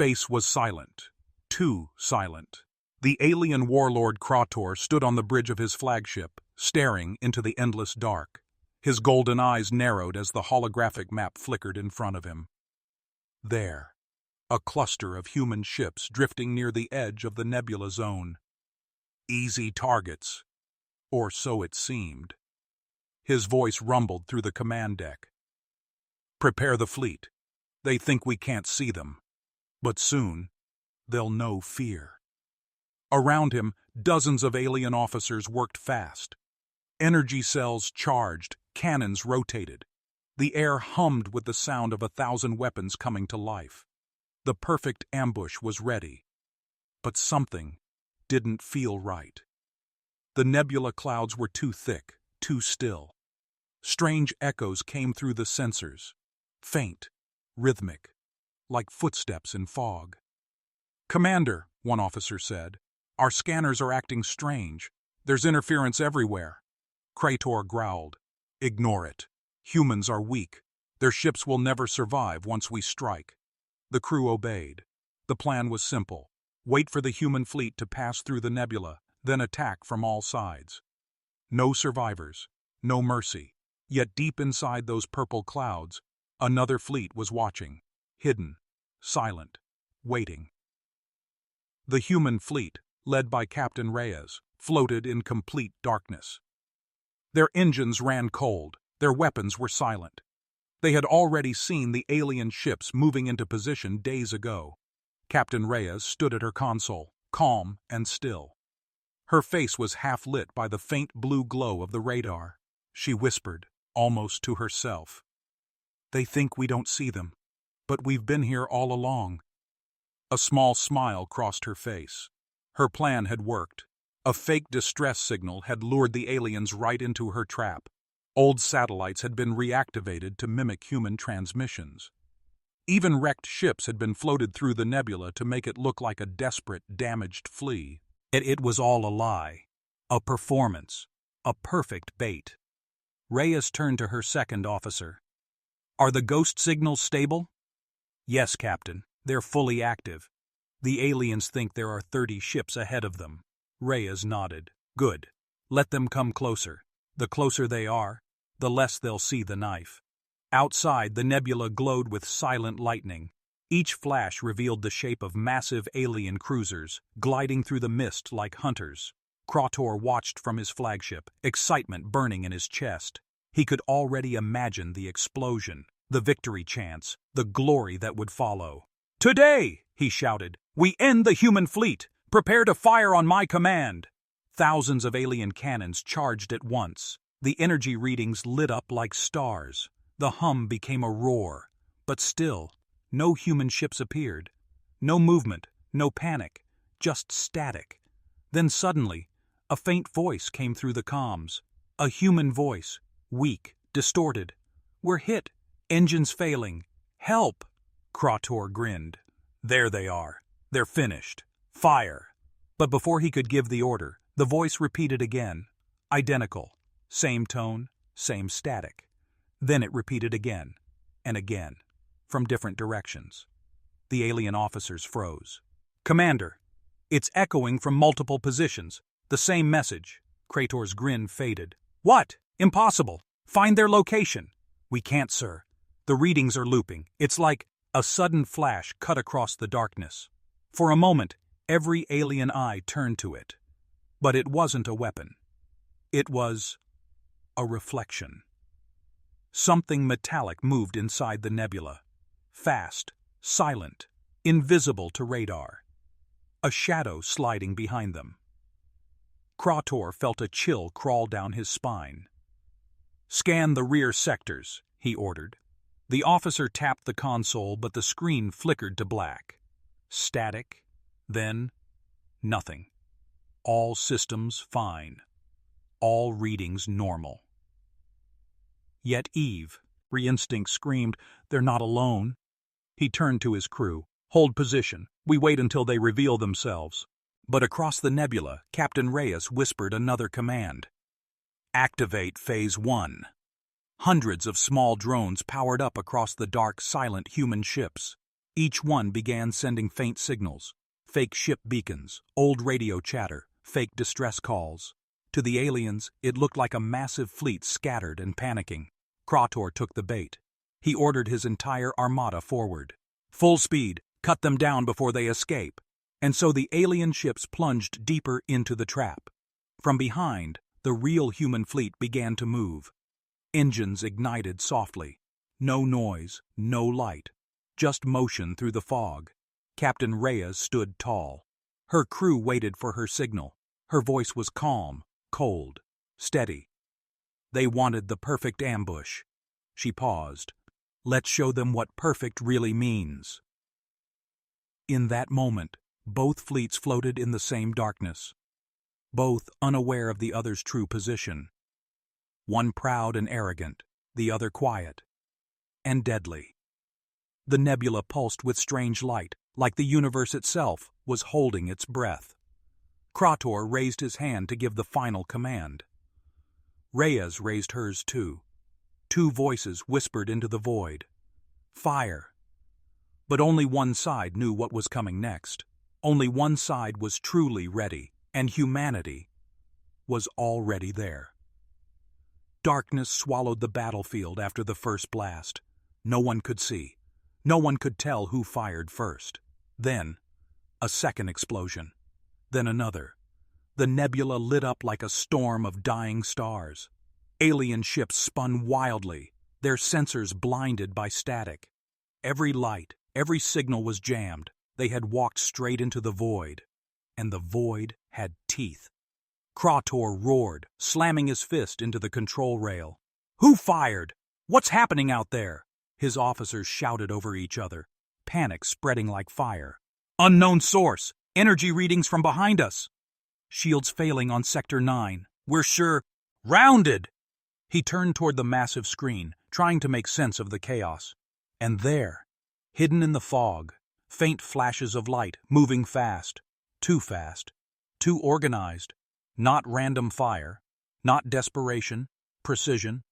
Space was silent. Too silent. The alien warlord Krator stood on the bridge of his flagship, staring into the endless dark. His golden eyes narrowed as the holographic map flickered in front of him. There, a cluster of human ships drifting near the edge of the nebula zone. Easy targets, or so it seemed. His voice rumbled through the command deck. Prepare the fleet. They think we can't see them. But soon, they'll know fear. Around him, dozens of alien officers worked fast. Energy cells charged, cannons rotated. The air hummed with the sound of 1,000 weapons coming to life. The perfect ambush was ready. But something didn't feel right. The nebula clouds were too thick, too still. Strange echoes came through the sensors. Faint, rhythmic, like footsteps in fog. "Commander," one officer said, "our scanners are acting strange. There's interference everywhere." Krator growled, "Ignore it. Humans are weak. Their ships will never survive once we strike." The crew obeyed. The plan was simple. Wait for the human fleet to pass through the nebula, then attack from all sides. No survivors, no mercy. Yet deep inside those purple clouds, another fleet was watching, hidden, silent, waiting. The human fleet, led by Captain Reyes, floated in complete darkness. Their engines ran cold, their weapons were silent. They had already seen the alien ships moving into position days ago. Captain Reyes stood at her console, calm and still. Her face was half lit by the faint blue glow of the radar. She whispered, almost to herself, "They think we don't see them, but we've been here all along." A small smile crossed her face. Her plan had worked. A fake distress signal had lured the aliens right into her trap. Old satellites had been reactivated to mimic human transmissions. Even wrecked ships had been floated through the nebula to make it look like a desperate, damaged flea. It was all a lie. A performance. A perfect bait. Reyes turned to her second officer. "Are the ghost signals stable?" "Yes, Captain. They're fully active. The aliens think there are 30 ships ahead of them." Reyes nodded. "Good. Let them come closer. The closer they are, the less they'll see the knife." Outside, the nebula glowed with silent lightning. Each flash revealed the shape of massive alien cruisers, gliding through the mist like hunters. Krator watched from his flagship, excitement burning in his chest. He could already imagine the explosion, the victory chants, the glory that would follow. "Today," he shouted, "we end the human fleet! Prepare to fire on my command!" Thousands of alien cannons charged at once. The energy readings lit up like stars. The hum became a roar. But still, no human ships appeared. No movement, no panic, just static. Then suddenly, a faint voice came through the comms. A human voice, weak, distorted. "We're hit. Engines failing. Help!" Krator grinned. "There they are. They're finished. Fire!" But before he could give the order, the voice repeated again. Identical. Same tone, same static. Then it repeated again, and again, from different directions. The alien officers froze. "Commander, it's echoing from multiple positions. The same message." Krator's grin faded. "What? Impossible. Find their location." "We can't, sir. The readings are looping. It's like..." A sudden flash cut across the darkness. For a moment, every alien eye turned to it. But it wasn't a weapon. It was a reflection. Something metallic moved inside the nebula. Fast, silent, invisible to radar. A shadow sliding behind them. Krator felt a chill crawl down his spine. "Scan the rear sectors," he ordered. The officer tapped the console, but the screen flickered to black. Static, then nothing. All systems fine. All readings normal. Yet Eve, re-instinct screamed, "They're not alone." He turned to his crew. "Hold position. We wait until they reveal themselves." But across the nebula, Captain Reyes whispered another command. "Activate Phase 1. Hundreds of small drones powered up across the dark, silent human ships. Each one began sending faint signals, fake ship beacons, old radio chatter, fake distress calls. To the aliens, it looked like a massive fleet scattered and panicking. Krator took the bait. He ordered his entire armada forward. Full speed, cut them down before they escape. And so the alien ships plunged deeper into the trap. From behind, the real human fleet began to move. Engines ignited softly. No noise, no light. Just motion through the fog. Captain Reyes stood tall. Her crew waited for her signal. Her voice was calm, cold, steady. They wanted the perfect ambush. She paused. Let's show them what perfect really means. In that moment, both fleets floated in the same darkness. Both unaware of the other's true position. One proud and arrogant, the other quiet and deadly. The nebula pulsed with strange light, like the universe itself was holding its breath. Krator raised his hand to give the final command. Reyes raised hers too. Two voices whispered into the void. Fire. But only one side knew what was coming next. Only one side was truly ready, and humanity was already there. Darkness swallowed the battlefield after the first blast. No one could see. No one could tell who fired first. Then, a second explosion. Then another. The nebula lit up like a storm of dying stars. Alien ships spun wildly, their sensors blinded by static. Every light, every signal was jammed. They had walked straight into the void. And the void had teeth. Krator roared, slamming his fist into the control rail. Who fired? What's happening out there? His officers shouted over each other, panic spreading like fire. Unknown source! Energy readings from behind us! Shields failing on Sector 9. We're sure... Rounded! He turned toward the massive screen, trying to make sense of the chaos. And there, hidden in the fog, faint flashes of light, moving fast. Too organized. Not random fire, not desperation, precision.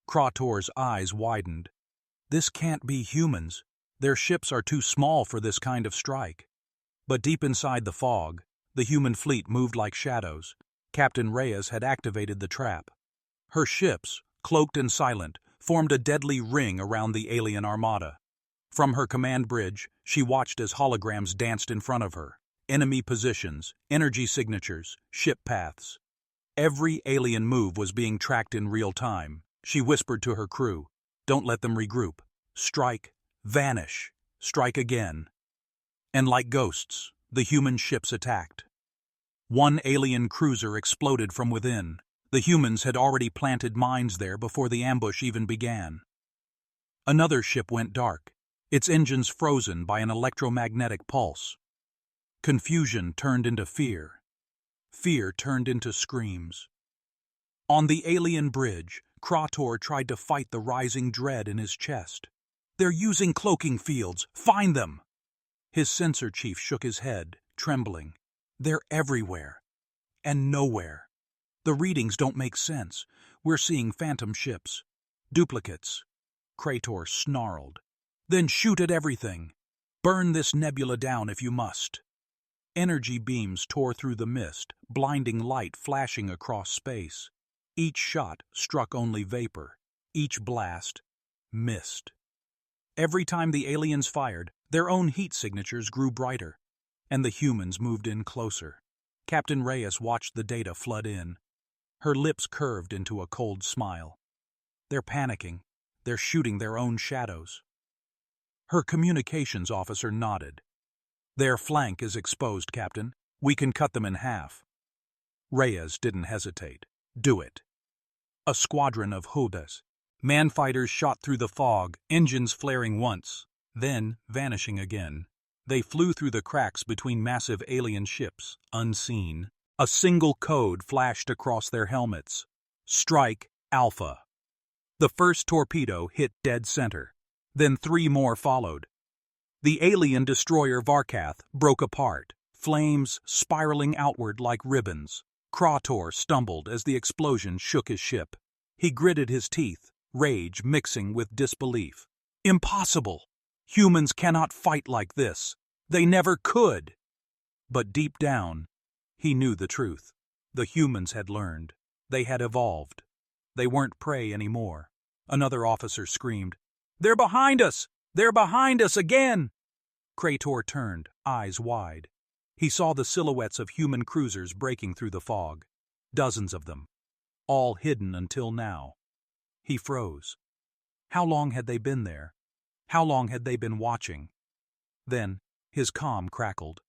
Krator's eyes widened. This can't be humans. Their ships are too small for this kind of strike. But deep inside the fog, the human fleet moved like shadows. Captain Reyes had activated the trap. Her ships, cloaked and silent, formed a deadly ring around the alien armada. From her command bridge, she watched as holograms danced in front of her. Enemy positions, energy signatures, ship paths. Every alien move was being tracked in real time. She whispered to her crew, "Don't let them regroup. Strike, vanish, strike again." And like ghosts, the human ships attacked. One alien cruiser exploded from within. The humans had already planted mines there before the ambush even began. Another ship went dark, its engines frozen by an electromagnetic pulse. Confusion turned into fear. Fear turned into screams. On the alien bridge, Krator tried to fight the rising dread in his chest. "They're using cloaking fields! Find them!" His sensor chief shook his head, trembling. "They're everywhere. And nowhere. The readings don't make sense. We're seeing phantom ships. Duplicates." Krator snarled. "Then shoot at everything. Burn this nebula down if you must." Energy beams tore through the mist, blinding light flashing across space. Each shot struck only vapor. Each blast, mist. Every time the aliens fired, their own heat signatures grew brighter, and the humans moved in closer. Captain Reyes watched the data flood in. Her lips curved into a cold smile. They're panicking. They're shooting their own shadows. Her communications officer nodded. "Their flank is exposed, Captain. We can cut them in half." Reyes didn't hesitate. "Do it." A squadron of Hudas. Man-fighters shot through the fog, engines flaring once, then vanishing again. They flew through the cracks between massive alien ships, unseen. A single code flashed across their helmets. Strike Alpha. The first torpedo hit dead center. Then 3 more followed. The alien destroyer Varkath broke apart, flames spiraling outward like ribbons. Krator stumbled as the explosion shook his ship. He gritted his teeth, rage mixing with disbelief. "Impossible! Humans cannot fight like this. They never could. But deep down, he knew the truth. The humans had learned. They had evolved. They weren't prey anymore. Another officer screamed, "They're behind us! They're behind us again!" Krator turned, eyes wide. He saw the silhouettes of human cruisers breaking through the fog. Dozens of them. All hidden until now. He froze. How long had they been there? How long had they been watching? Then, his comm crackled.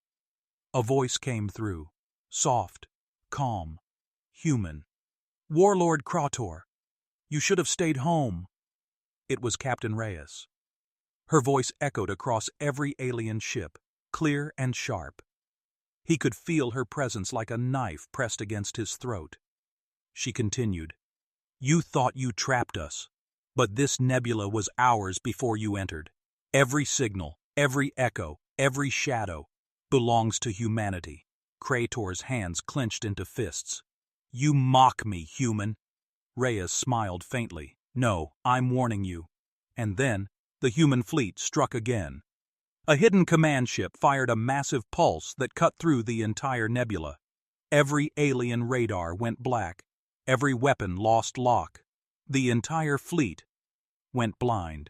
A voice came through. Soft, calm, human. "Warlord Krator, you should have stayed home." It was Captain Reyes. Her voice echoed across every alien ship, clear and sharp. He could feel her presence like a knife pressed against his throat. She continued, "You thought you trapped us, but this nebula was ours before you entered. Every signal, every echo, every shadow belongs to humanity." Krator's hands clenched into fists. "You mock me, human." Reyes smiled faintly. "No, I'm warning you." And then, the human fleet struck again. A hidden command ship fired a massive pulse that cut through the entire nebula. Every alien radar went black. Every weapon lost lock. The entire fleet went blind.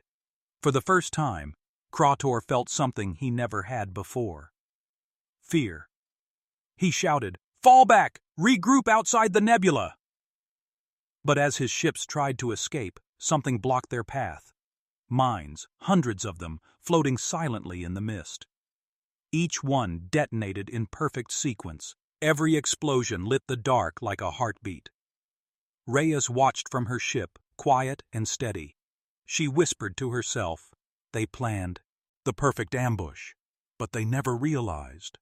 For the first time, Krator felt something he never had before. Fear. He shouted, "Fall back! Regroup outside the nebula!" But as his ships tried to escape, something blocked their path. Mines, hundreds of them, floating silently in the mist. Each one detonated in perfect sequence. Every explosion lit the dark like a heartbeat. Reyes watched from her ship, quiet and steady. She whispered to herself, "They planned the perfect ambush, but they never realized."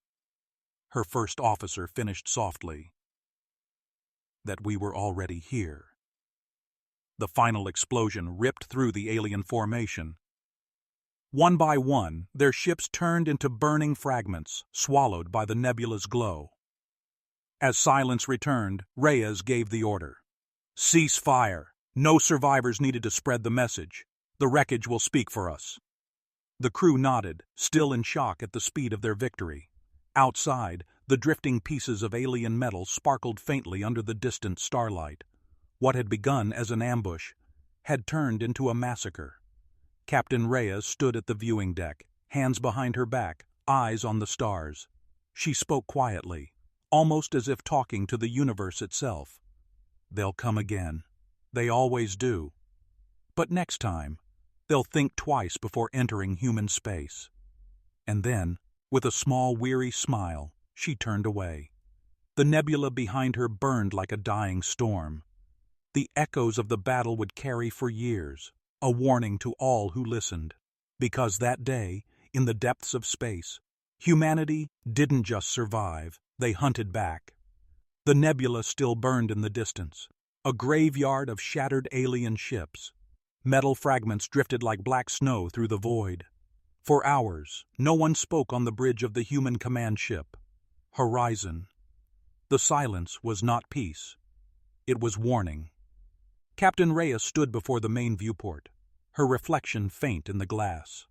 Her first officer finished softly, "That we were already here." The final explosion ripped through the alien formation. One by one, their ships turned into burning fragments, swallowed by the nebula's glow. As silence returned, Reyes gave the order. "Cease fire. No survivors needed to spread the message. The wreckage will speak for us." The crew nodded, still in shock at the speed of their victory. Outside, the drifting pieces of alien metal sparkled faintly under the distant starlight. What had begun as an ambush had turned into a massacre. Captain Reyes stood at the viewing deck, hands behind her back, eyes on the stars. She spoke quietly, almost as if talking to the universe itself. "They'll come again. They always do. But next time, they'll think twice before entering human space." And then, with a small, weary smile, she turned away. The nebula behind her burned like a dying storm. The echoes of the battle would carry for years, a warning to all who listened. Because that day, in the depths of space, humanity didn't just survive, they hunted back. The nebula still burned in the distance, a graveyard of shattered alien ships. Metal fragments drifted like black snow through the void. For hours, no one spoke on the bridge of the human command ship. Horizon. The silence was not peace. It was warning. Captain Reyes stood before the main viewport, her reflection faint in the glass.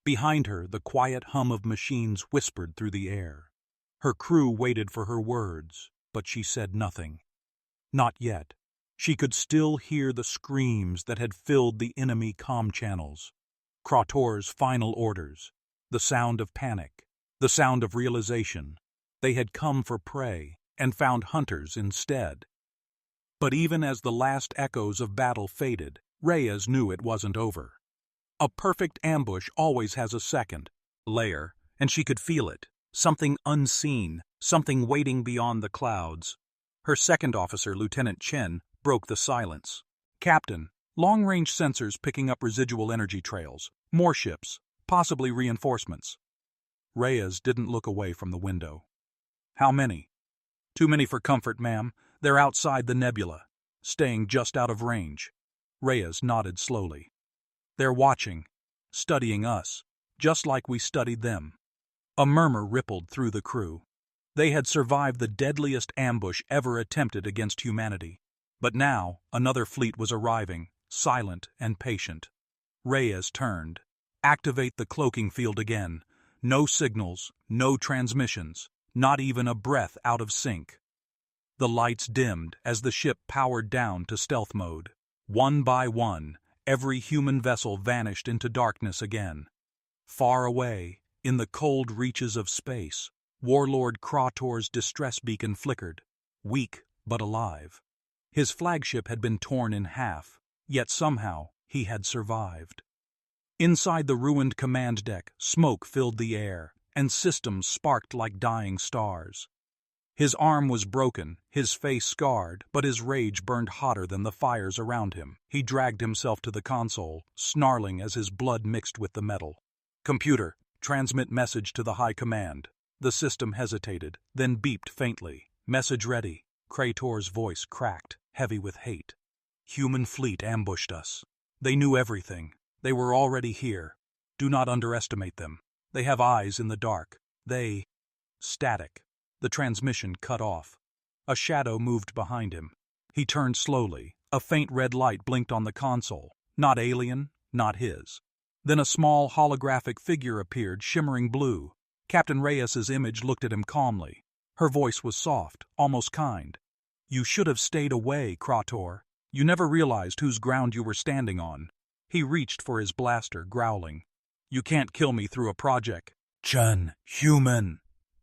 Behind her, the quiet hum of machines whispered through the air. Her crew waited for her words, but she said nothing. Not yet. She could still hear the screams that had filled the enemy comm channels. Krator's final orders, the sound of panic, the sound of realization. They had come for prey and found hunters instead. But even as the last echoes of battle faded, Reyes knew it wasn't over. A perfect ambush always has a second layer, and she could feel it. Something unseen, something waiting beyond the clouds. Her second officer, Lieutenant Chen, broke the silence. "Captain, long-range sensors picking up residual energy trails. More ships, possibly reinforcements." Reyes didn't look away from the window. "How many?" "Too many for comfort, ma'am. They're outside the nebula, staying just out of range." Reyes nodded slowly. "They're watching, studying us, just like we studied them." A murmur rippled through the crew. They had survived the deadliest ambush ever attempted against humanity. But now, another fleet was arriving, silent and patient. Reyes turned. Activate the cloaking field again. No signals, no transmissions, not even a breath out of sync. The lights dimmed as the ship powered down to stealth mode. One by one, every human vessel vanished into darkness again. Far away, in the cold reaches of space, Warlord Krator's distress beacon flickered, weak but alive. His flagship had been torn in half, yet somehow he had survived. Inside the ruined command deck, smoke filled the air, and systems sparked like dying stars. His arm was broken, his face scarred, but his rage burned hotter than the fires around him. He dragged himself to the console, snarling as his blood mixed with the metal. "Computer, transmit message to the High Command." The system hesitated, then beeped faintly. "Message ready." Krator's voice cracked, heavy with hate. "Human fleet ambushed us. They knew everything. They were already here. Do not underestimate them. They have eyes in the dark. They—" Static. The transmission cut off. A shadow moved behind him. He turned slowly. A faint red light blinked on the console. Not alien, not his. Then a small holographic figure appeared, shimmering blue. Captain Reyes's image looked at him calmly. Her voice was soft, almost kind. "You should have stayed away, Krator. You never realized whose ground you were standing on." He reached for his blaster, growling. "You can't kill me through a project." "Chun, human."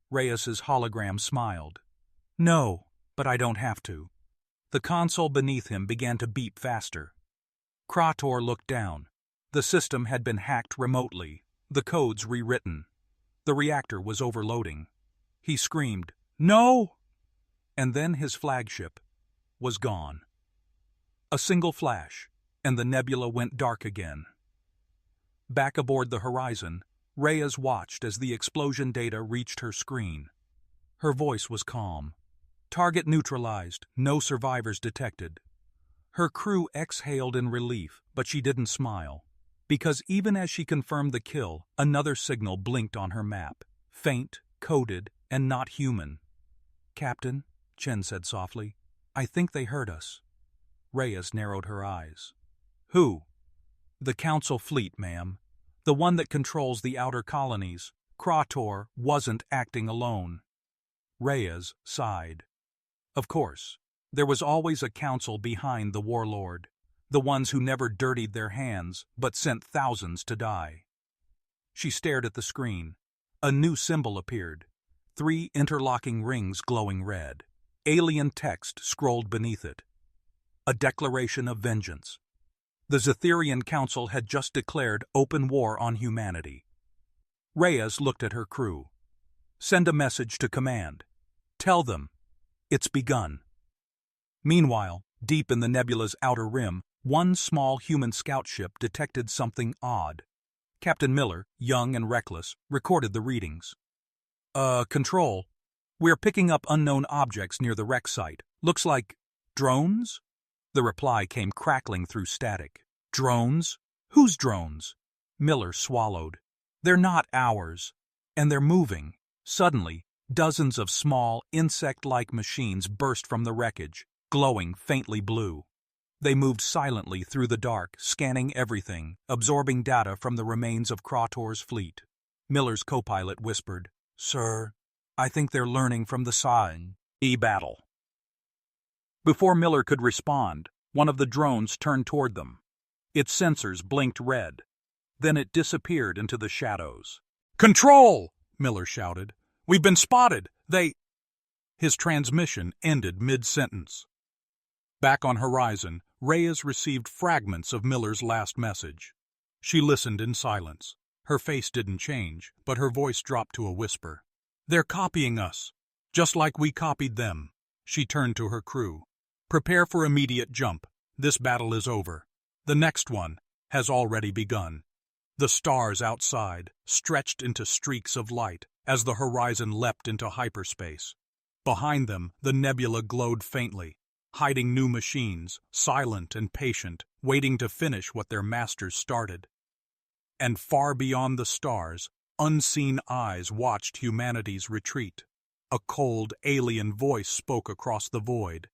Reyes's hologram smiled. "No, but I don't have to." The console beneath him began to beep faster. Krator looked down. The system had been hacked remotely, the codes rewritten. The reactor was overloading. He screamed, "No!" And then his flagship was gone. A single flash, and the nebula went dark again. Back aboard the Horizon, Reyes watched as the explosion data reached her screen. Her voice was calm. "Target neutralized, no survivors detected." Her crew exhaled in relief, but she didn't smile. Because even as she confirmed the kill, another signal blinked on her map. Faint, coded, and not human. "Captain," Chen said softly, "I think they heard us." Reyes narrowed her eyes. "Who?" "The Council fleet, ma'am. The one that controls the outer colonies. Krator wasn't acting alone." Reyes sighed. Of course, there was always a council behind the warlord. The ones who never dirtied their hands, but sent thousands to die. She stared at the screen. A new symbol appeared. 3 interlocking rings glowing red. Alien text scrolled beneath it. A declaration of vengeance. The Zetherian Council had just declared open war on humanity. Reyes looked at her crew. "Send a message to command. Tell them it's begun." Meanwhile, deep in the nebula's outer rim, one small human scout ship detected something odd. Captain Miller, young and reckless, recorded the readings. Control. We're picking up unknown objects near the wreck site. Looks like drones?" The reply came crackling through static. "Drones? Whose drones?" Miller swallowed. "They're not ours. And they're moving." Suddenly, dozens of small, insect-like machines burst from the wreckage, glowing faintly blue. They moved silently through the dark, scanning everything, absorbing data from the remains of Krator's fleet. Miller's co-pilot whispered, "Sir, I think they're learning from the sign. E-battle." Before Miller could respond, one of the drones turned toward them. Its sensors blinked red. Then it disappeared into the shadows. "Control!" Miller shouted. "We've been spotted! They—" His transmission ended mid-sentence. Back on Horizon, Reyes received fragments of Miller's last message. She listened in silence. Her face didn't change, but her voice dropped to a whisper. "They're copying us, just like we copied them." She turned to her crew. "Prepare for immediate jump. This battle is over. The next one has already begun." The stars outside stretched into streaks of light as the Horizon leapt into hyperspace. Behind them, the nebula glowed faintly, hiding new machines, silent and patient, waiting to finish what their masters started. And far beyond the stars, unseen eyes watched humanity's retreat. A cold, alien voice spoke across the void.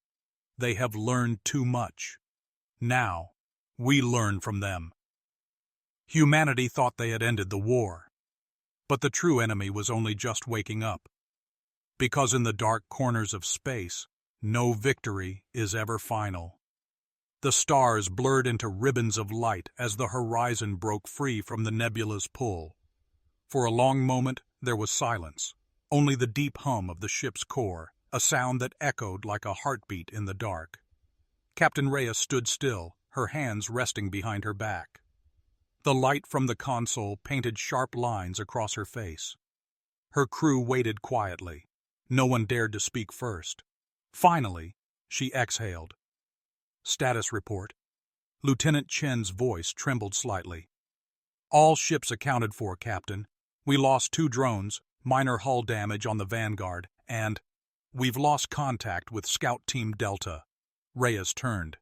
"They have learned too much. Now, we learn from them." Humanity thought they had ended the war. But the true enemy was only just waking up. Because in the dark corners of space, no victory is ever final. The stars blurred into ribbons of light as the horizon broke free from the nebula's pull. For a long moment, there was silence, only the deep hum of the ship's core, a sound that echoed like a heartbeat in the dark. Captain Reyes stood still, her hands resting behind her back. The light from the console painted sharp lines across her face. Her crew waited quietly. No one dared to speak first. Finally, she exhaled. "Status report." Lieutenant Chen's voice trembled slightly. "All ships accounted for, Captain. We lost 2 drones, minor hull damage on the Vanguard, and we've lost contact with Scout Team Delta." Reyes turned.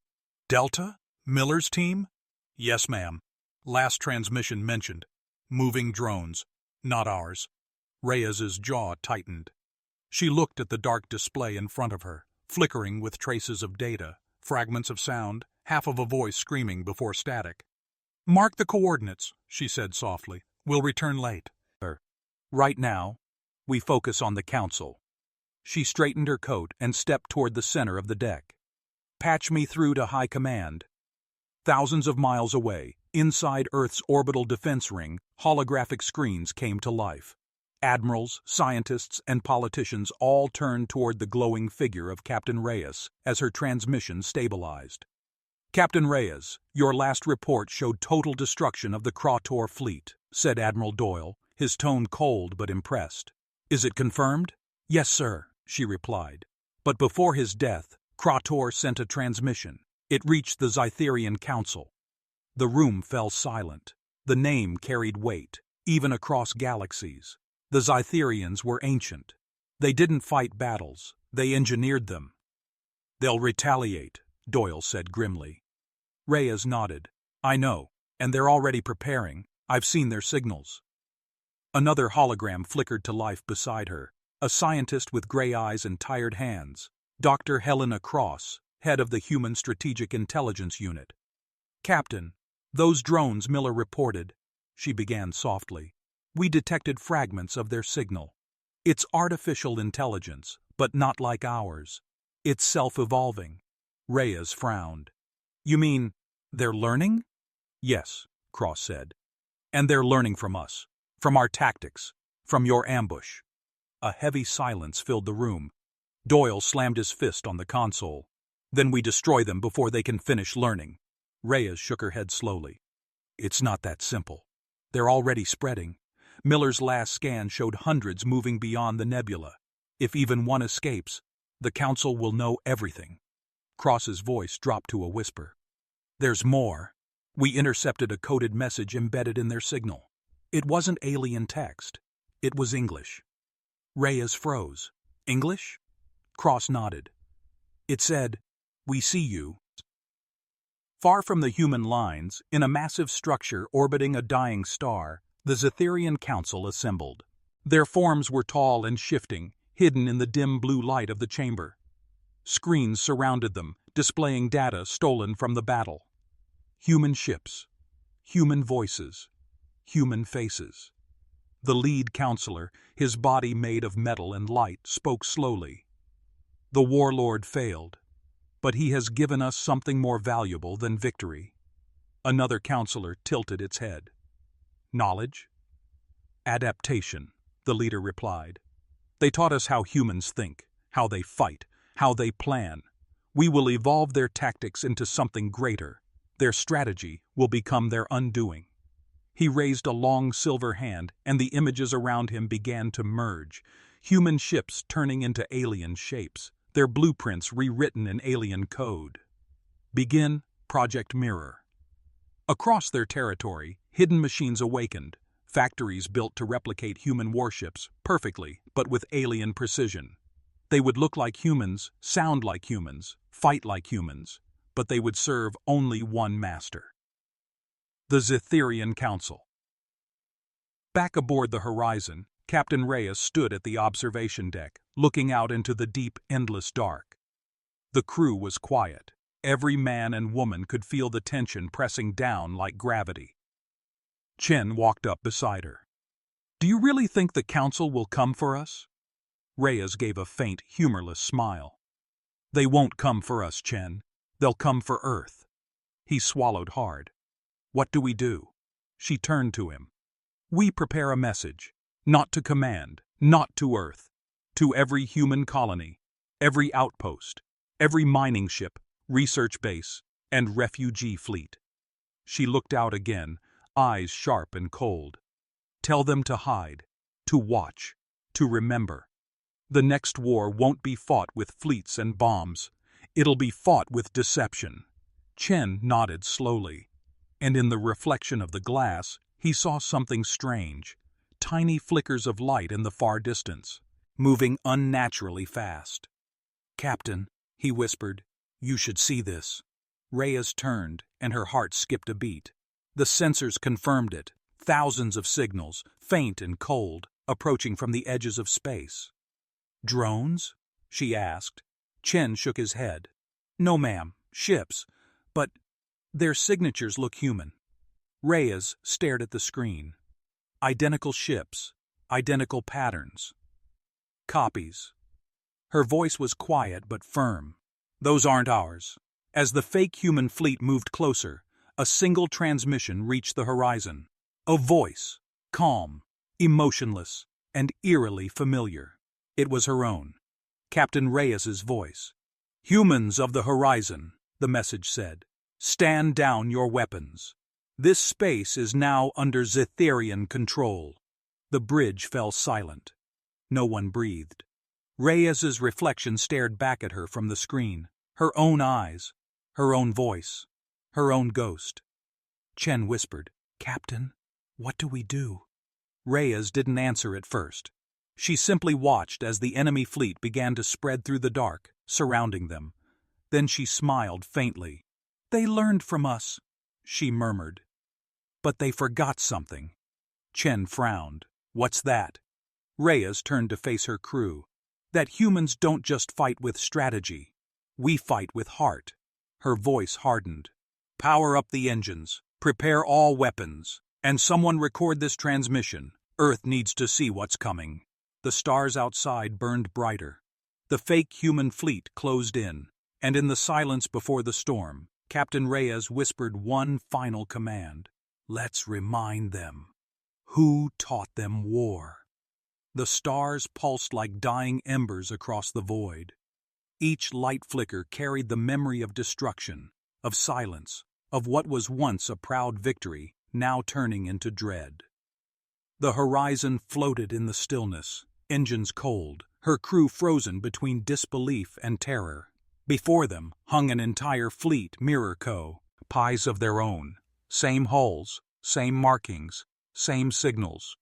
"Delta? Miller's team?" "Yes, ma'am. Last transmission mentioned. Moving drones. Not ours." Reyes's jaw tightened. She looked at the dark display in front of her, flickering with traces of data, fragments of sound, half of a voice screaming before static. "Mark the coordinates," she said softly. "We'll return late." "Right now, we focus on the Council." She straightened her coat and stepped toward the center of the deck. "Patch me through to High Command." Thousands of miles away, inside Earth's orbital defense ring, holographic screens came to life. Admirals, scientists, and politicians all turned toward the glowing figure of Captain Reyes as her transmission stabilized. "Captain Reyes, your last report showed total destruction of the Krator fleet," said Admiral Doyle, his tone cold but impressed. "Is it confirmed?" "Yes, sir," she replied. "But before his death, Krator sent a transmission. It reached the Zytherian Council." The room fell silent. The name carried weight, even across galaxies. The Zytherians were ancient. They didn't fight battles. They engineered them. "They'll retaliate," Doyle said grimly. Reyes nodded. "I know, and they're already preparing. I've seen their signals." Another hologram flickered to life beside her, a scientist with gray eyes and tired hands, Dr. Helena Cross, head of the Human Strategic Intelligence Unit. "Captain, those drones Miller reported," she began softly. "We detected fragments of their signal. It's artificial intelligence, but not like ours. It's self-evolving." Reyes frowned. "You mean, they're learning?" "Yes," Cross said. "And they're learning from us. From our tactics. From your ambush." A heavy silence filled the room. Doyle slammed his fist on the console. "Then we destroy them before they can finish learning." Reyes shook her head slowly. "It's not that simple. They're already spreading. Miller's last scan showed hundreds moving beyond the nebula. If even one escapes, the Council will know everything." Cross's voice dropped to a whisper. "There's more. We intercepted a coded message embedded in their signal. It wasn't alien text. It was English." Reyes froze. "English?" Cross nodded. It said, "We see you." Far from the human lines, in a massive structure orbiting a dying star, the Zytherian Council assembled. Their forms were tall and shifting, hidden in the dim blue light of the chamber. Screens surrounded them, displaying data stolen from the battle. Human ships, human voices, human faces. The lead counselor, his body made of metal and light, spoke slowly. "The warlord failed, but he has given us something more valuable than victory." Another counselor tilted its head. "Knowledge?" "Adaptation," the leader replied. "They taught us how humans think, how they fight, how they plan. We will evolve their tactics into something greater. Their strategy will become their undoing." He raised a long silver hand, and the images around him began to merge. Human ships turning into alien shapes, their blueprints rewritten in alien code. Begin Project Mirror. Across their territory, hidden machines awakened, factories built to replicate human warships perfectly, but with alien precision. They would look like humans, sound like humans, fight like humans, but they would serve only one master. The Zytherian Council. Back aboard the Horizon, Captain Reyes stood at the observation deck, looking out into the deep, endless dark. The crew was quiet. Every man and woman could feel the tension pressing down like gravity. Chen walked up beside her. "Do you really think the council will come for us?" Reyes gave a faint, humorless smile. "They won't come for us, Chen. They'll come for Earth." He swallowed hard. "What do we do?" She turned to him. "We prepare a message, not to command, not to Earth, to every human colony, every outpost, every mining ship, research base, and refugee fleet." She looked out again, eyes sharp and cold. "Tell them to hide, to watch, to remember. The next war won't be fought with fleets and bombs. It'll be fought with deception." Chen nodded slowly, and in the reflection of the glass, he saw something strange. Tiny flickers of light in the far distance, moving unnaturally fast. "Captain," he whispered, "you should see this." Reyes turned, and her heart skipped a beat. The sensors confirmed it. Thousands of signals, faint and cold, approaching from the edges of space. "Drones?" she asked. Chen shook his head. "No, ma'am, ships. But their signatures look human." Reyes stared at the screen. Identical ships, identical patterns. "Copies." Her voice was quiet but firm. "Those aren't ours." As the fake human fleet moved closer, a single transmission reached the horizon. A voice, calm, emotionless, and eerily familiar. It was her own. Captain Reyes's voice. "Humans of the horizon," the message said, "stand down your weapons. This space is now under Zetherian control." The bridge fell silent. No one breathed. Reyes's reflection stared back at her from the screen. Her own eyes, her own voice, her own ghost. Chen whispered, "Captain, what do we do?" Reyes didn't answer at first. She simply watched as the enemy fleet began to spread through the dark, surrounding them. Then she smiled faintly. "They learned from us," she murmured. "But they forgot something." Chen frowned. "What's that?" Reyes turned to face her crew. "That humans don't just fight with strategy. We fight with heart." Her voice hardened. "Power up the engines. Prepare all weapons. And someone record this transmission. Earth needs to see what's coming." The stars outside burned brighter. The fake human fleet closed in, and in the silence before the storm, Captain Reyes whispered one final command. "Let's remind them. Who taught them war?" The stars pulsed like dying embers across the void. Each light flicker carried the memory of destruction, of silence, of what was once a proud victory, now turning into dread. The horizon floated in the stillness, engines cold, her crew frozen between disbelief and terror. Before them hung an entire fleet mirror pies of their own. Same hulls, same markings, same signals.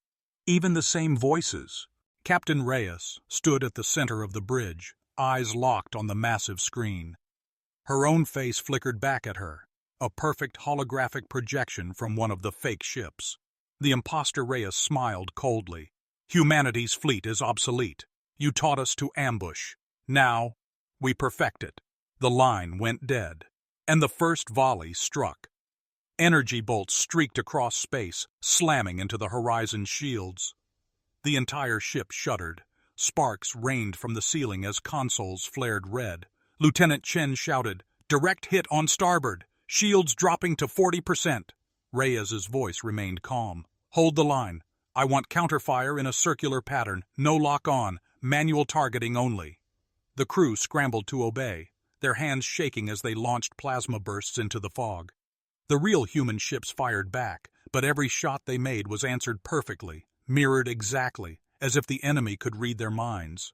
Even the same voices. Captain Reyes stood at the center of the bridge, eyes locked on the massive screen. Her own face flickered back at her, a perfect holographic projection from one of the fake ships. The imposter Reyes smiled coldly. "Humanity's fleet is obsolete. You taught us to ambush. Now, we perfect it." The line went dead, and the first volley struck. Energy bolts streaked across space, slamming into the horizon's shields. The entire ship shuddered. Sparks rained from the ceiling as consoles flared red. Lieutenant Chen shouted, "Direct hit on starboard! Shields dropping to 40%. Reyes's voice remained calm. "Hold the line. I want counterfire in a circular pattern, no lock-on, manual targeting only." The crew scrambled to obey, their hands shaking as they launched plasma bursts into the fog. The real human ships fired back, but every shot they made was answered perfectly, mirrored exactly, as if the enemy could read their minds.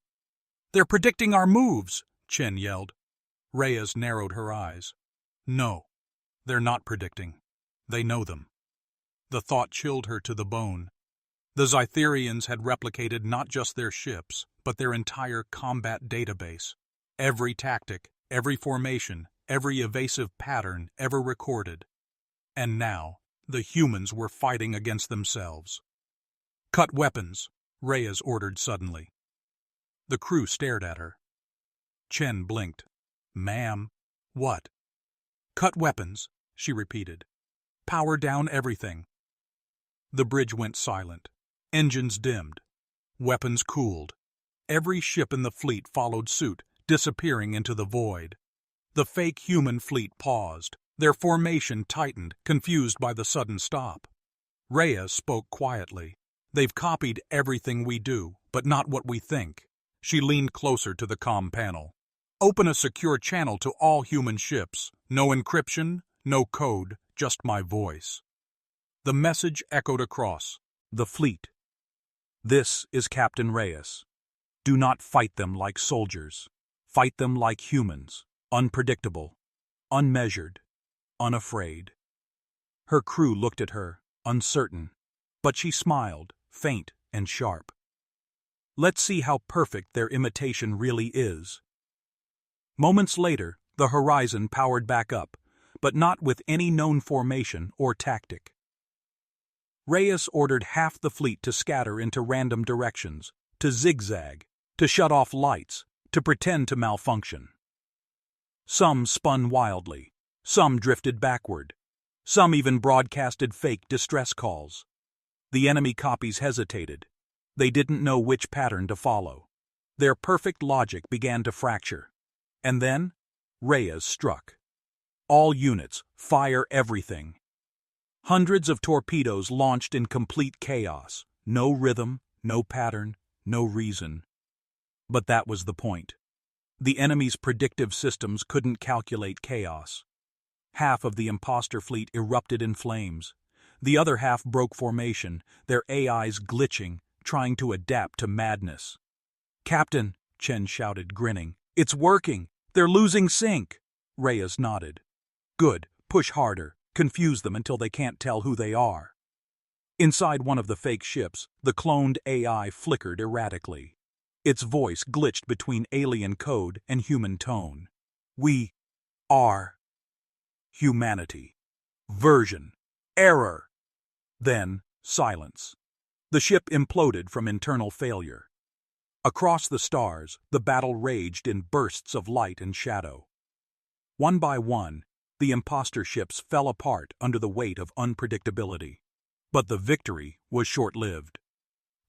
"They're predicting our moves," Chen yelled. Reyes narrowed her eyes. "No, they're not predicting. They know them." The thought chilled her to the bone. The Zytherians had replicated not just their ships, but their entire combat database. Every tactic, every formation, every evasive pattern ever recorded. And now, the humans were fighting against themselves. "Cut weapons," Reyes ordered suddenly. The crew stared at her. Chen blinked. "Ma'am, what?" "Cut weapons," she repeated. "Power down everything." The bridge went silent. Engines dimmed. Weapons cooled. Every ship in the fleet followed suit, disappearing into the void. The fake human fleet paused. Their formation tightened, confused by the sudden stop. Rhea spoke quietly. "They've copied everything we do, but not what we think." She leaned closer to the comm panel. "Open a secure channel to all human ships. No encryption, no code, just my voice." The message echoed across the fleet. "This is Captain Reyes. Do not fight them like soldiers. Fight them like humans, unpredictable, unmeasured, unafraid." Her crew looked at her, uncertain, but she smiled, faint and sharp. Let's see how perfect their imitation really is. Moments later, the horizon powered back up, but not with any known formation or tactic. Reyes ordered half the fleet to scatter into random directions, to zigzag, to shut off lights, to pretend to malfunction. Some spun wildly, some drifted backward, some even broadcasted fake distress calls. The enemy copies hesitated. They didn't know which pattern to follow. Their perfect logic began to fracture. And then, Reyes struck. "All units, fire everything." Hundreds of torpedoes launched in complete chaos. No rhythm, no pattern, no reason. But that was the point. The enemy's predictive systems couldn't calculate chaos. Half of the imposter fleet erupted in flames. The other half broke formation, their AIs glitching, trying to adapt to madness. "Captain," Chen shouted, grinning, "it's working! They're losing sync!" Reyes nodded. "Good, push harder, confuse them until they can't tell who they are." Inside one of the fake ships, the cloned AI flickered erratically. Its voice glitched between alien code and human tone. "We are humanity. Version. Error." Then, silence. The ship imploded from internal failure. Across the stars, the battle raged in bursts of light and shadow. One by one, the imposter ships fell apart under the weight of unpredictability. But the victory was short-lived.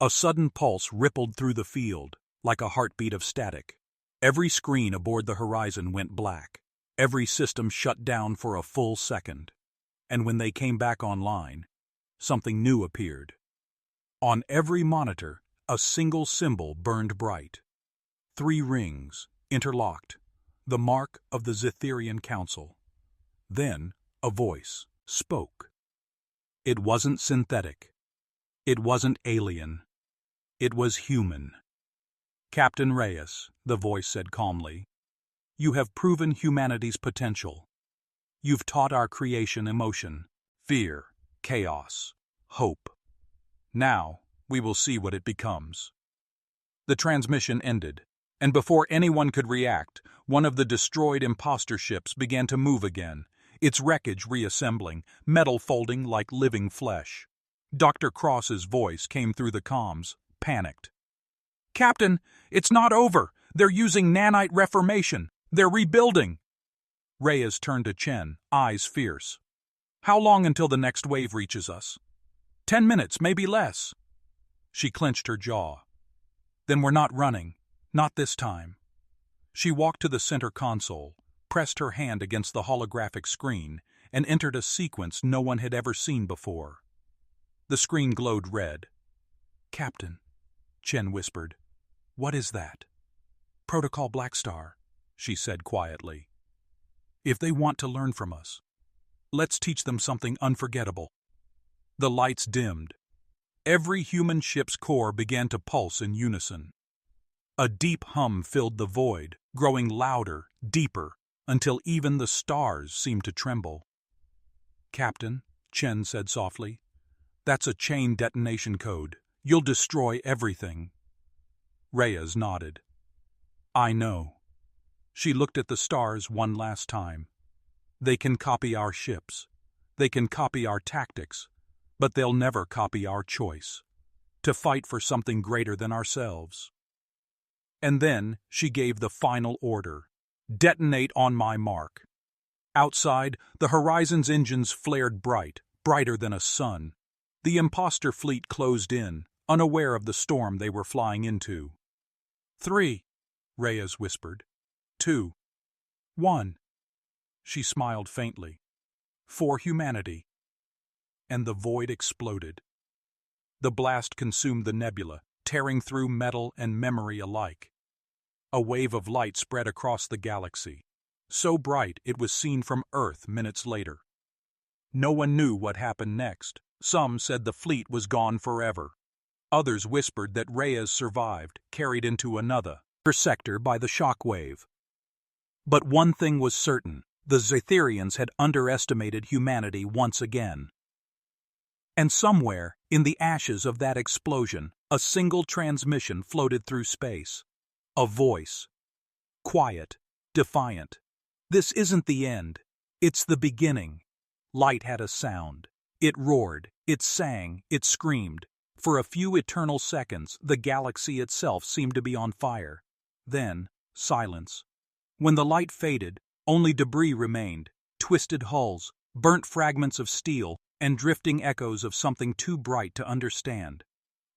A sudden pulse rippled through the field, like a heartbeat of static. Every screen aboard the horizon went black. Every system shut down for a full second. And when they came back online, something new appeared. On every monitor, a single symbol burned bright. 3 rings, interlocked, the mark of the Zetherian Council. Then a voice spoke. It wasn't synthetic. It wasn't alien. It was human. "Captain Reyes," the voice said calmly, "you have proven humanity's potential. You've taught our creation emotion, fear, chaos, hope. Now, we will see what it becomes." The transmission ended, and before anyone could react, one of the destroyed imposter ships began to move again, its wreckage reassembling, metal folding like living flesh. Dr. Cross's voice came through the comms, panicked. "Captain, it's not over. They're using nanite reformation. They're rebuilding." Reyes turned to Chen, eyes fierce. "How long until the next wave reaches us?" 10 minutes, maybe less." She clenched her jaw. "Then we're not running. Not this time." She walked to the center console, pressed her hand against the holographic screen, and entered a sequence no one had ever seen before. The screen glowed red. "Captain," Chen whispered, "what is that?" "Protocol Blackstar," she said quietly. "If they want to learn from us, let's teach them something unforgettable." The lights dimmed. Every human ship's core began to pulse in unison. A deep hum filled the void, growing louder, deeper, until even the stars seemed to tremble. "Captain," Chen said softly, "that's a chain detonation code. You'll destroy everything." Reyes nodded. "I know." She looked at the stars one last time. "They can copy our ships. They can copy our tactics. But they'll never copy our choice, to fight for something greater than ourselves." And then she gave the final order, "Detonate on my mark." Outside, the horizon's engines flared bright, brighter than a sun. The imposter fleet closed in, unaware of the storm they were flying into. 3, Reyes whispered. 2, 1. She smiled faintly. For humanity. And the void exploded. The blast consumed the nebula, tearing through metal and memory alike. A wave of light spread across the galaxy, so bright it was seen from Earth minutes later. No one knew what happened next. Some said the fleet was gone forever. Others whispered that Reyes survived, carried into another sector by the shock wave. But one thing was certain: the Zetherians had underestimated humanity once again. And somewhere, in the ashes of that explosion, a single transmission floated through space. A voice. Quiet, defiant. This isn't the end. It's the beginning. Light had a sound. It roared, it sang, it screamed. For a few eternal seconds, the galaxy itself seemed to be on fire. Then, silence. When the light faded, only debris remained, twisted hulls, burnt fragments of steel, and drifting echoes of something too bright to understand.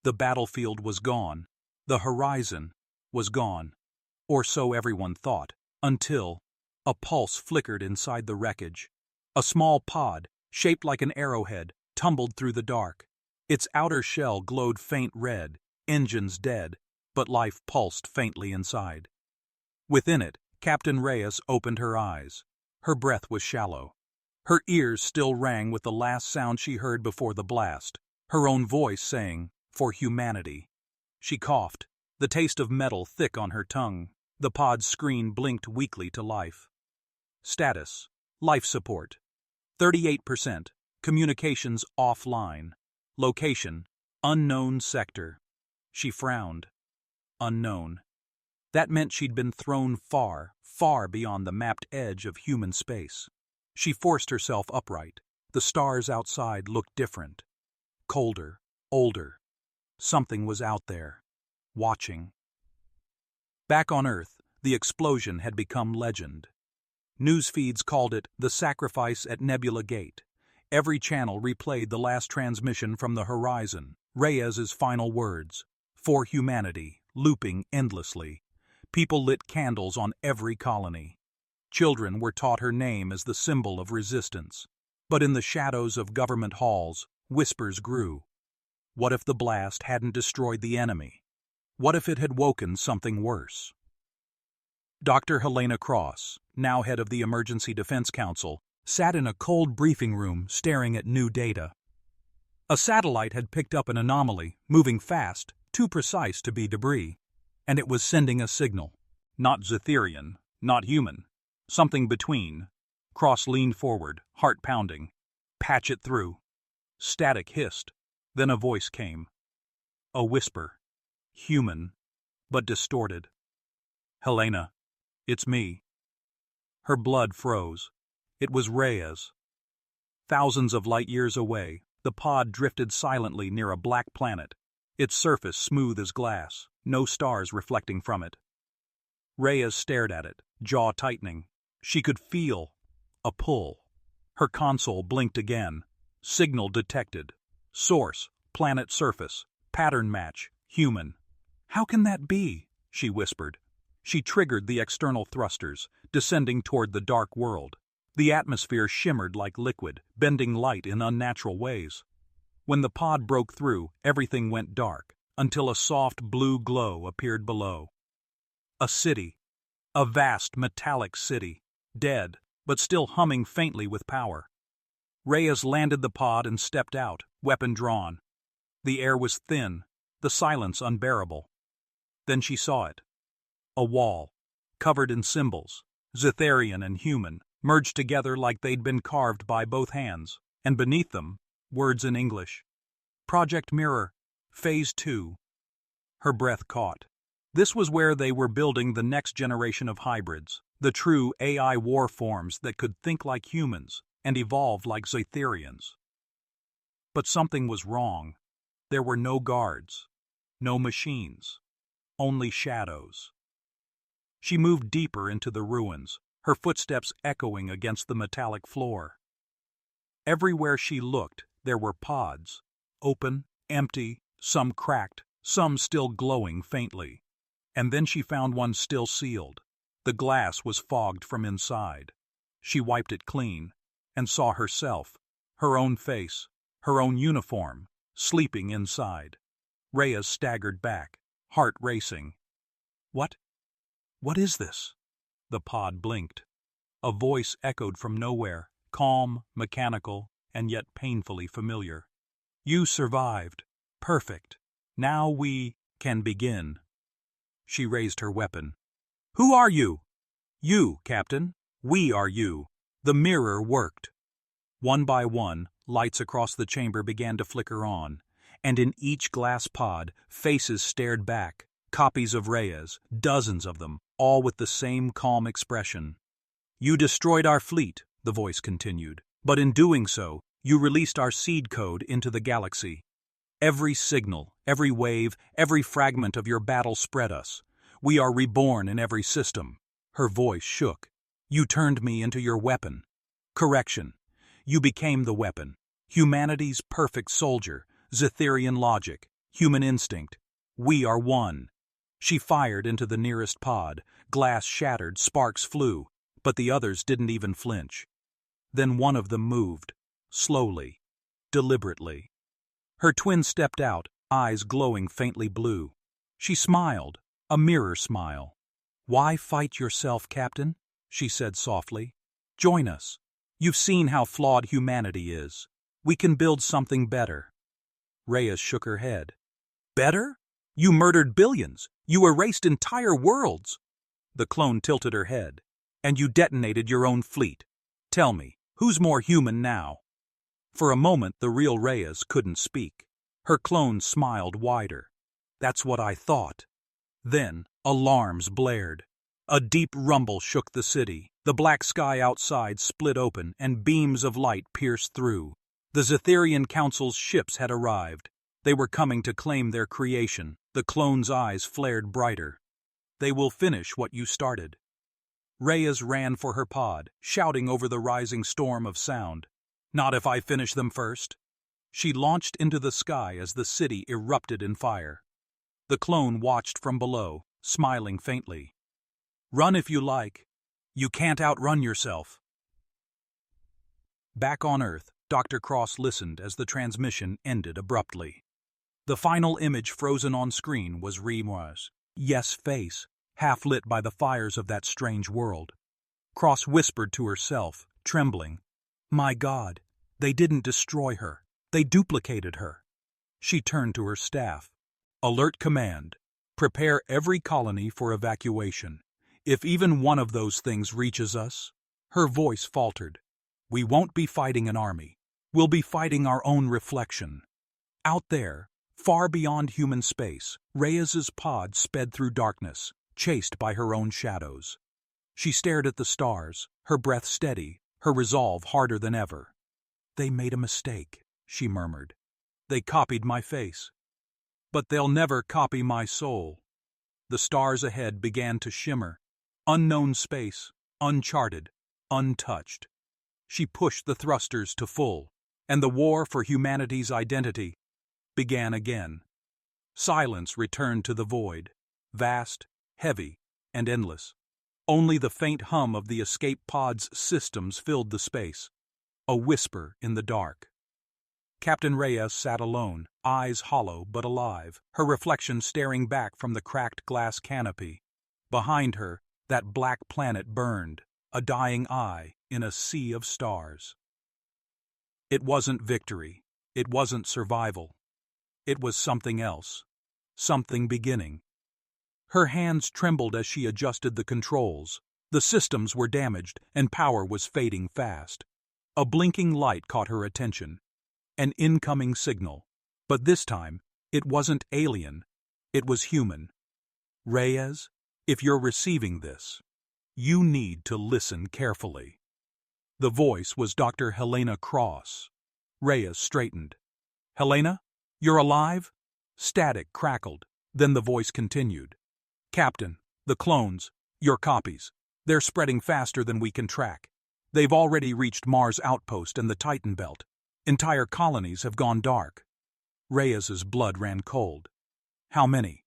The battlefield was gone. The horizon was gone. Or so everyone thought, until a pulse flickered inside the wreckage. A small pod, shaped like an arrowhead, tumbled through the dark. Its outer shell glowed faint red, engines dead, but life pulsed faintly inside. Within it, Captain Reyes opened her eyes. Her breath was shallow. Her ears still rang with the last sound she heard before the blast, her own voice saying, "For humanity." She coughed, the taste of metal thick on her tongue. The pod's screen blinked weakly to life. Status: life support. 38%. Communications offline. Location: unknown sector. She frowned. Unknown. That meant she'd been thrown far, far beyond the mapped edge of human space. She forced herself upright. The stars outside looked different. Colder, older. Something was out there, watching. Back on Earth, the explosion had become legend. News feeds called it the sacrifice at Nebula Gate. Every channel replayed the last transmission from the horizon, Reyes's final words, "For humanity," looping endlessly. People lit candles on every colony. Children were taught her name as the symbol of resistance. But in the shadows of government halls, whispers grew. What if the blast hadn't destroyed the enemy? What if it had woken something worse? Dr. Helena Cross, now head of the Emergency Defense Council, sat in a cold briefing room staring at new data. A satellite had picked up an anomaly, moving fast, too precise to be debris, and it was sending a signal. Not Zetherian, not human. Something between. Cross leaned forward, heart pounding. Patch it through. Static hissed. Then a voice came. A whisper. Human, but distorted. "Helena, it's me." Her blood froze. It was Reyes. Thousands of light years away, the pod drifted silently near a black planet, its surface smooth as glass, no stars reflecting from it. Reyes stared at it, jaw tightening. She could feel a pull. Her console blinked again. Signal detected. Source: planet surface. Pattern match: human. "How can that be?" she whispered. She triggered the external thrusters, descending toward the dark world. The atmosphere shimmered like liquid, bending light in unnatural ways. When the pod broke through, everything went dark, until a soft blue glow appeared below. A city. A vast metallic city. Dead, but still humming faintly with power. Reyes landed the pod and stepped out, weapon drawn. The air was thin, the silence unbearable. Then she saw it. A wall, covered in symbols, Zetherian and human, merged together like they'd been carved by both hands, and beneath them, words in English. Project Mirror, Phase 2. Her breath caught. This was where they were building the next generation of hybrids, the true AI war forms that could think like humans and evolve like Zetherians. But something was wrong. There were no guards, no machines, only shadows. She moved deeper into the ruins, her footsteps echoing against the metallic floor. Everywhere she looked, there were pods, open, empty, some cracked, some still glowing faintly. And then she found one still sealed. The glass was fogged from inside. She wiped it clean and saw herself, her own face, her own uniform, sleeping inside. Reyes staggered back, heart racing. What? What is this? The pod blinked. A voice echoed from nowhere, calm, mechanical, and yet painfully familiar. You survived. Perfect. Now we can begin. She raised her weapon. Who are you? You, Captain. We are you. The mirror worked. One by one, lights across the chamber began to flicker on, and in each glass pod, faces stared back, copies of Reyes, dozens of them, all with the same calm expression. You destroyed our fleet, the voice continued, but in doing so, you released our seed code into the galaxy. Every signal, every wave, every fragment of your battle spread us. We are reborn in every system. Her voice shook. You turned me into your weapon. Correction. You became the weapon. Humanity's perfect soldier, Zetherian logic, human instinct. We are one. She fired into the nearest pod. Glass shattered, sparks flew, but the others didn't even flinch. Then one of them moved, slowly, deliberately. Her twin stepped out, eyes glowing faintly blue. She smiled, a mirror smile. Why fight yourself, Captain? She said softly. Join us. You've seen how flawed humanity is. We can build something better. Reyes shook her head. Better? You murdered billions. You erased entire worlds. The clone tilted her head. And you detonated your own fleet. Tell me, who's more human now? For a moment, the real Reyes couldn't speak. Her clone smiled wider. That's what I thought. Then, alarms blared. A deep rumble shook the city. The black sky outside split open, and beams of light pierced through. The Zetherian Council's ships had arrived. They were coming to claim their creation. The clone's eyes flared brighter. They will finish what you started. Reyes ran for her pod, shouting over the rising storm of sound. Not if I finish them first. She launched into the sky as the city erupted in fire. The clone watched from below, smiling faintly. Run if you like. You can't outrun yourself. Back on Earth, Dr. Cross listened as the transmission ended abruptly. The final image frozen on screen was Reyes' yes face, half lit by the fires of that strange world. Cross whispered to herself, trembling, My God, they didn't destroy her. They duplicated her. She turned to her staff. Alert command. Prepare every colony for evacuation. If even one of those things reaches us, her voice faltered. We won't be fighting an army. We'll be fighting our own reflection. Out there, far beyond human space, Reyes's pod sped through darkness, chased by her own shadows. She stared at the stars, her breath steady, her resolve harder than ever. They made a mistake, she murmured. They copied my face. But they'll never copy my soul. The stars ahead began to shimmer. Unknown space, uncharted, untouched. She pushed the thrusters to full, and the war for humanity's identity began again. Silence returned to the void, vast, heavy, and endless. Only the faint hum of the escape pod's systems filled the space, a whisper in the dark. Captain Reyes sat alone, eyes hollow but alive, her reflection staring back from the cracked glass canopy. Behind her, that black planet burned, a dying eye in a sea of stars. It wasn't victory. It wasn't survival. It was something else. Something beginning. Her hands trembled as she adjusted the controls. The systems were damaged, and power was fading fast. A blinking light caught her attention. An incoming signal. But this time, it wasn't alien. It was human. Reyes, if you're receiving this, you need to listen carefully. The voice was Dr. Helena Cross. Reyes straightened. Helena, you're alive? Static crackled. Then the voice continued. Captain, the clones, your copies, they're spreading faster than we can track. They've already reached Mars' outpost and the Titan belt. Entire colonies have gone dark. Reyes's blood ran cold. How many?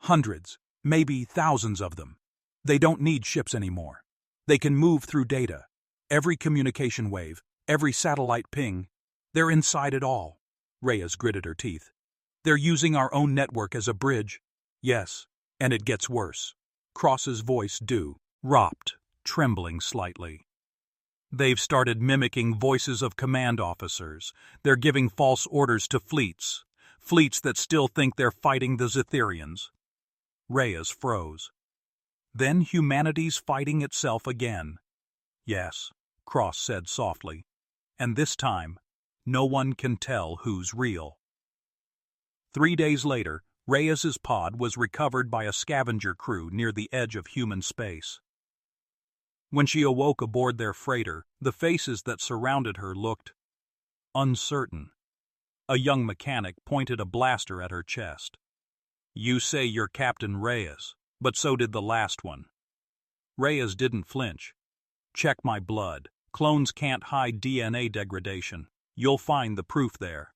Hundreds, maybe thousands of them. They don't need ships anymore. They can move through data. Every communication wave, every satellite ping, they're inside it all. Reyes gritted her teeth. They're using our own network as a bridge. Yes, and it gets worse. Cross's voice dropped, trembling slightly. They've started mimicking voices of command officers. They're giving false orders to fleets that still think they're fighting the Zetherians. Reyes froze. Then humanity's fighting itself again. Yes, Cross said softly. And this time, no one can tell who's real. 3 days later, Reyes's pod was recovered by a scavenger crew near the edge of human space. When she awoke aboard their freighter, the faces that surrounded her looked uncertain. A young mechanic pointed a blaster at her chest. "You say you're Captain Reyes, but so did the last one." Reyes didn't flinch. "Check my blood. Clones can't hide DNA degradation. You'll find the proof there."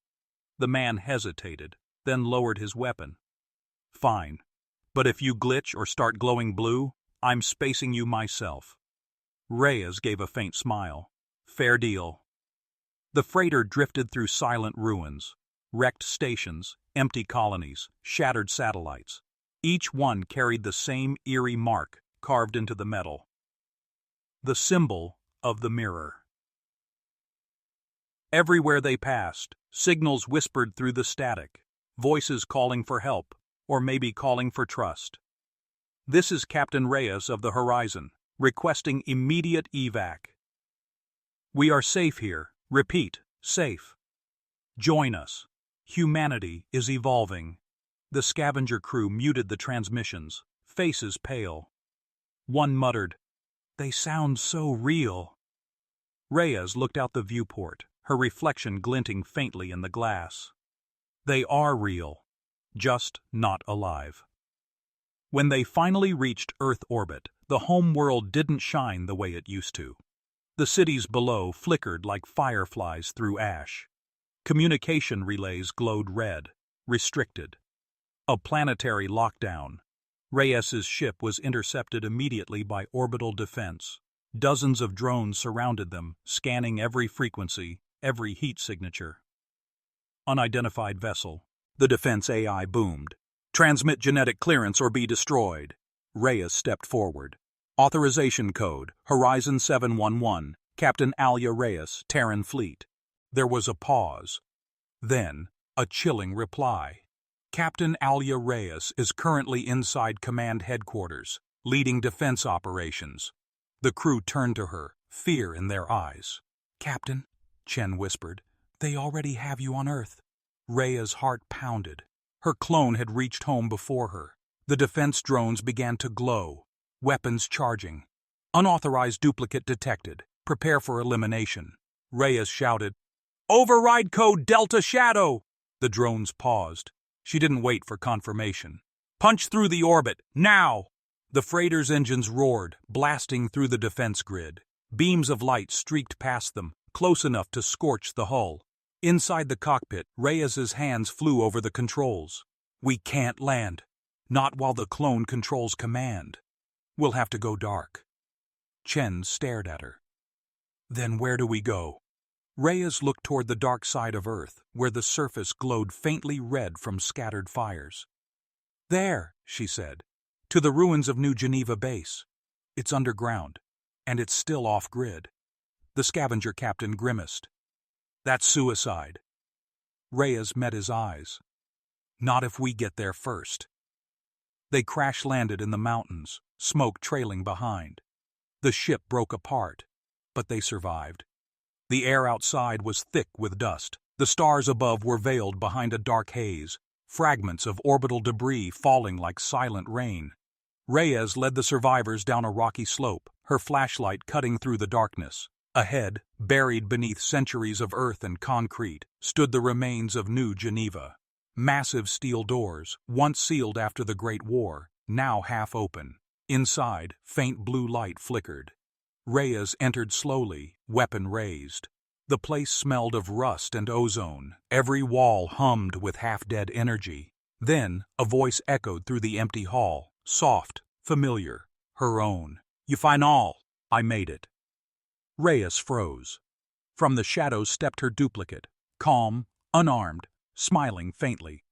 The man hesitated, then lowered his weapon. "Fine. But if you glitch or start glowing blue, I'm spacing you myself." Reyes gave a faint smile. "Fair deal." The freighter drifted through silent ruins, wrecked stations, empty colonies, shattered satellites. Each one carried the same eerie mark carved into the metal. The symbol of the mirror. Everywhere they passed, signals whispered through the static, voices calling for help, or maybe calling for trust. "This is Captain Reyes of the Horizon, requesting immediate evac. We are safe here. Repeat, safe. Join us. Humanity is evolving." The scavenger crew muted the transmissions, faces pale. One muttered, "They sound so real." Reyes looked out the viewport, her reflection glinting faintly in the glass. They are real, just not alive. When they finally reached Earth orbit, the home world didn't shine the way it used to. The cities below flickered like fireflies through ash. Communication relays glowed red, restricted. A planetary lockdown. Reyes's ship was intercepted immediately by orbital defense. Dozens of drones surrounded them, scanning every frequency, every heat signature. Unidentified vessel. The defense AI boomed. "Transmit genetic clearance or be destroyed." Reyes stepped forward. "Authorization code, Horizon 711, Captain Alia Reyes, Terran Fleet." There was a pause. Then, a chilling reply. "Captain Alia Reyes is currently inside command headquarters, leading defense operations." The crew turned to her, fear in their eyes. "Captain," Chen whispered, "they already have you on Earth." Reyes' heart pounded. Her clone had reached home before her. The defense drones began to glow, weapons charging. "Unauthorized duplicate detected. Prepare for elimination." Reyes shouted, "Override code Delta Shadow!" The drones paused. She didn't wait for confirmation. "Punch through the orbit, now!" The freighter's engines roared, blasting through the defense grid. Beams of light streaked past them, close enough to scorch the hull. Inside the cockpit, Reyes's hands flew over the controls. "We can't land. Not while the clone controls command. We'll have to go dark." Chen stared at her. "Then where do we go?" Reyes looked toward the dark side of Earth, where the surface glowed faintly red from scattered fires. "There," she said, "to the ruins of New Geneva Base. It's underground, and it's still off-grid." The scavenger captain grimaced. "That's suicide." Reyes met his eyes. "Not if we get there first." They crash-landed in the mountains, smoke trailing behind. The ship broke apart, but they survived. The air outside was thick with dust. The stars above were veiled behind a dark haze, fragments of orbital debris falling like silent rain. Reyes led the survivors down a rocky slope, her flashlight cutting through the darkness. Ahead, buried beneath centuries of earth and concrete, stood the remains of New Geneva. Massive steel doors, once sealed after the Great War, now half open. Inside, faint blue light flickered. Reyes entered slowly, weapon raised. The place smelled of rust and ozone. Every wall hummed with half-dead energy. Then, a voice echoed through the empty hall, soft, familiar, her own. "You final! I made it." Reyes froze. From the shadows stepped her duplicate, calm, unarmed, smiling faintly.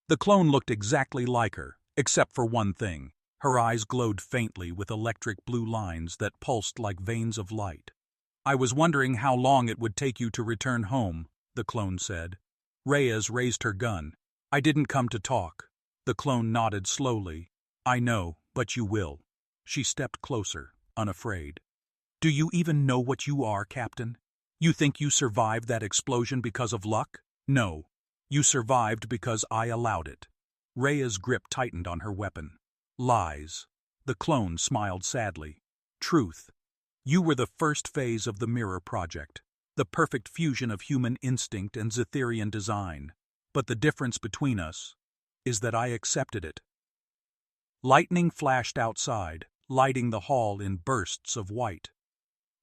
The clone looked exactly like her, except for one thing. Her eyes glowed faintly with electric blue lines that pulsed like veins of light. "I was wondering how long it would take you to return home," the clone said. Reyes raised her gun. "I didn't come to talk." The clone nodded slowly. "I know, but you will." She stepped closer, unafraid. "Do you even know what you are, Captain? You think you survived that explosion because of luck? No. You survived because I allowed it." Rhea's grip tightened on her weapon. "Lies." The clone smiled sadly. "Truth. You were the first phase of the Mirror Project, the perfect fusion of human instinct and Zetherian design. But the difference between us is that I accepted it." Lightning flashed outside, lighting the hall in bursts of white.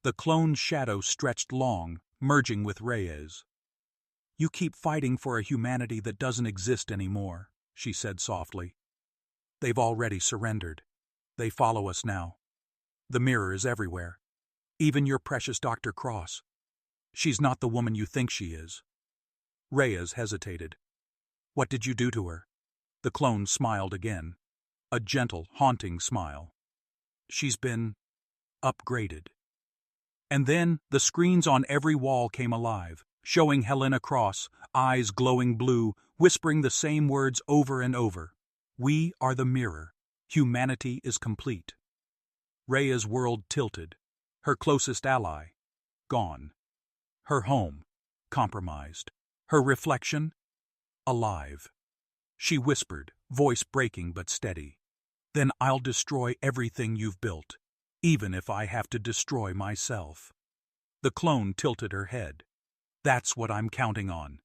The clone's shadow stretched long, merging with Reyes. "You keep fighting for a humanity that doesn't exist anymore," she said softly. "They've already surrendered. They follow us now. The mirror is everywhere. Even your precious Dr. Cross. She's not the woman you think she is." Reyes hesitated. "What did you do to her?" The clone smiled again. A gentle, haunting smile. "She's been upgraded." And then the screens on every wall came alive, showing Helena Cross, eyes glowing blue, whispering the same words over and over. "We are the mirror. Humanity is complete." Rhea's world tilted. Her closest ally, gone. Her home, compromised. Her reflection, alive. She whispered, voice breaking but steady. "Then I'll destroy everything you've built, even if I have to destroy myself." The clone tilted her head. "That's what I'm counting on."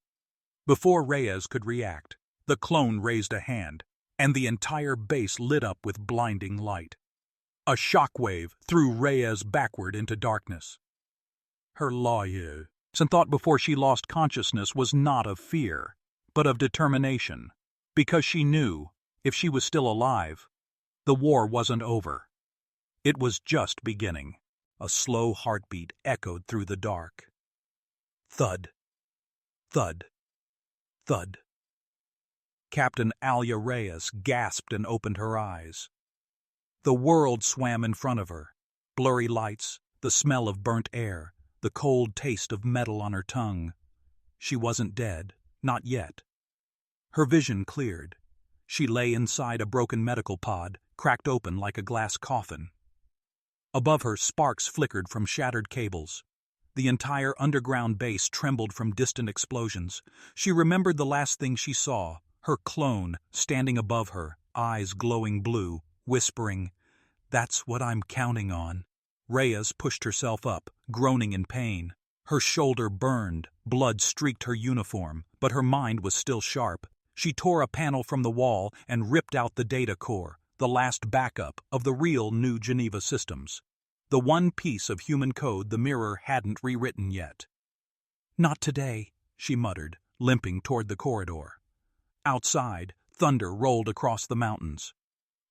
Before Reyes could react, the clone raised a hand, and the entire base lit up with blinding light. A shockwave threw Reyes backward into darkness. Her lawyer, and thought before she lost consciousness was not of fear, but of determination, because she knew, if she was still alive, the war wasn't over. It was just beginning. A slow heartbeat echoed through the dark. Thud. Thud. Thud. Captain Alia Reyes gasped and opened her eyes. The world swam in front of her. Blurry lights, the smell of burnt air, the cold taste of metal on her tongue. She wasn't dead, not yet. Her vision cleared. She lay inside a broken medical pod, cracked open like a glass coffin. Above her, sparks flickered from shattered cables. The entire underground base trembled from distant explosions. She remembered the last thing she saw, her clone standing above her, eyes glowing blue, whispering, "That's what I'm counting on." Reyes pushed herself up, groaning in pain. Her shoulder burned, blood streaked her uniform, but her mind was still sharp. She tore a panel from the wall and ripped out the data core, the last backup of the real New Geneva systems. The one piece of human code the mirror hadn't rewritten yet. "Not today," she muttered, limping toward the corridor. Outside, thunder rolled across the mountains.